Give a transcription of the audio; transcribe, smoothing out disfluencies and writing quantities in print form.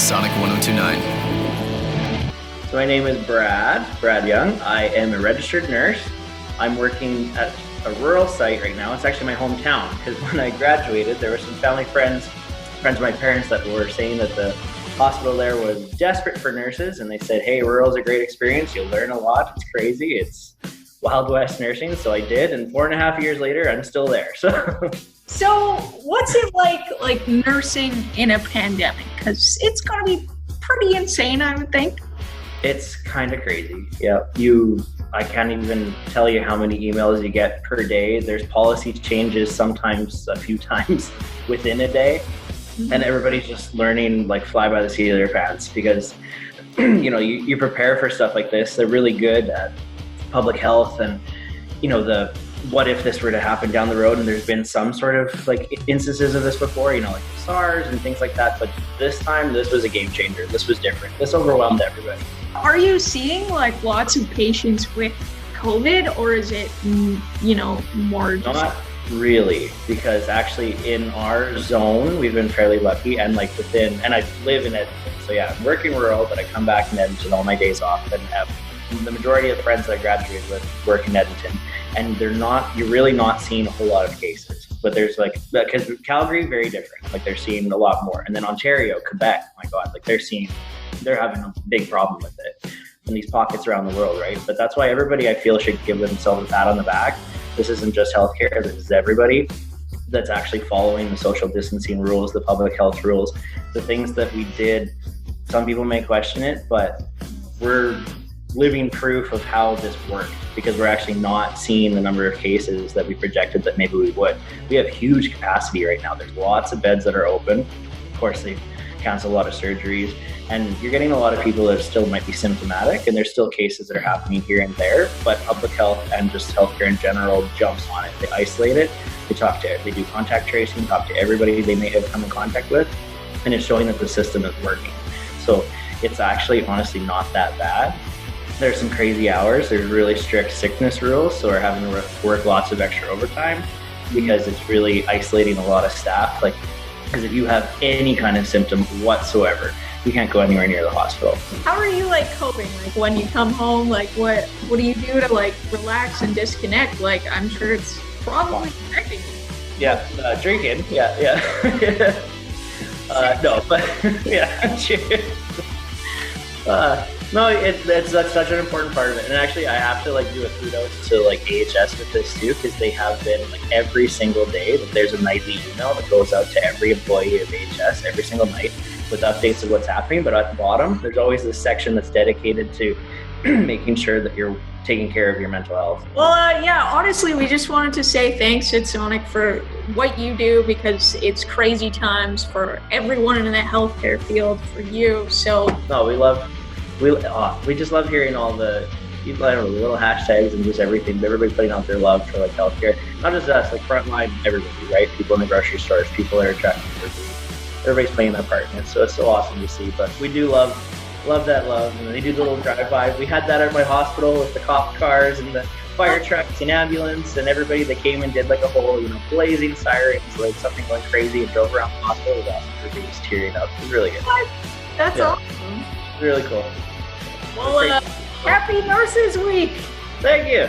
Sonic 1029. So my name is Brad Young. I am a registered nurse. I'm working at a rural site right now. It's actually my hometown because when I graduated, there were some family friends of my parents that were saying that the hospital there was desperate for nurses, and they said, hey, rural is a great experience. You'll learn a lot. It's crazy. It's Wild West nursing. So I did, and 4.5 years later, I'm still there. So what's it like nursing in a pandemic? Because it's going to be pretty insane, I would think. It's kind of crazy. Yeah, I can't even tell you how many emails you get per day. There's policy changes sometimes a few times within a day. And everybody's just learning like fly by the seat of their pants because, you prepare for stuff like this. They're really good at public health and, the what if this were to happen down the road. And there's been some sort of like instances of this before, like SARS and things like that. But this time, this was a game changer. This was different. This overwhelmed everybody. Are you seeing like lots of patients with COVID, or is it, more? Not really, because actually in our zone, we've been fairly lucky and like and I live in Edmonton. So yeah, I'm working rural, but I come back in Edmonton all my days off and have the majority of the friends that I graduated with work in Edmonton. And you're really not seeing a whole lot of cases. But there's because Calgary, very different. Like they're seeing a lot more. And then Ontario, Quebec, my God, like they're having a big problem with it in these pockets around the world, right? But that's why everybody, I feel, should give themselves a pat on the back. This isn't just healthcare, this is everybody that's actually following the social distancing rules, the public health rules, the things that we did. Some people may question it, but we're living proof of how this worked because we're actually not seeing the number of cases that we projected that maybe we would. We have huge capacity right now. There's lots of beds that are open. Of course, they cancel a lot of surgeries, and you're getting a lot of people that still might be symptomatic, and there's still cases that are happening here and there, but public health and just healthcare in general jumps on it. They isolate it, they do contact tracing, talk to everybody they may have come in contact with, and it's showing that the system is working. So it's actually honestly not that bad. There's some crazy hours. There's really strict sickness rules, so we're having to work lots of extra overtime because it's really isolating a lot of staff. Because if you have any kind of symptom whatsoever, you can't go anywhere near the hospital. How are you coping? When you come home, what do you do to relax and disconnect? I'm sure it's probably affecting you. Yeah, drinking. Yeah. No, but yeah, cheers. No, that's such an important part of it. And actually, I have to do a kudos to AHS with this too, because they have been every single day that there's a nightly email that goes out to every employee of AHS every single night with updates of what's happening. But at the bottom, there's always this section that's dedicated to making sure that you're taking care of your mental health. Well, yeah, honestly, we just wanted to say thanks at Sonic for what you do, because it's crazy times for everyone in the healthcare field, for you. So no, we just love hearing all the people, the little hashtags and just everything. Everybody putting out their love for healthcare. Not just us, frontline, everybody, right? People in the grocery stores, people that are tracking surgery. Everybody's playing their part in it, so it's so awesome to see. But we do love that love. And they do the little drive-by. We had that at my hospital with the cop cars and the fire trucks and ambulance and everybody that came and did a whole, blazing sirens, something going crazy, and drove around the hospital. It was awesome. Everybody was tearing up. It was really good. That's awesome. Really cool. Well, happy Nurses Week. Thank you.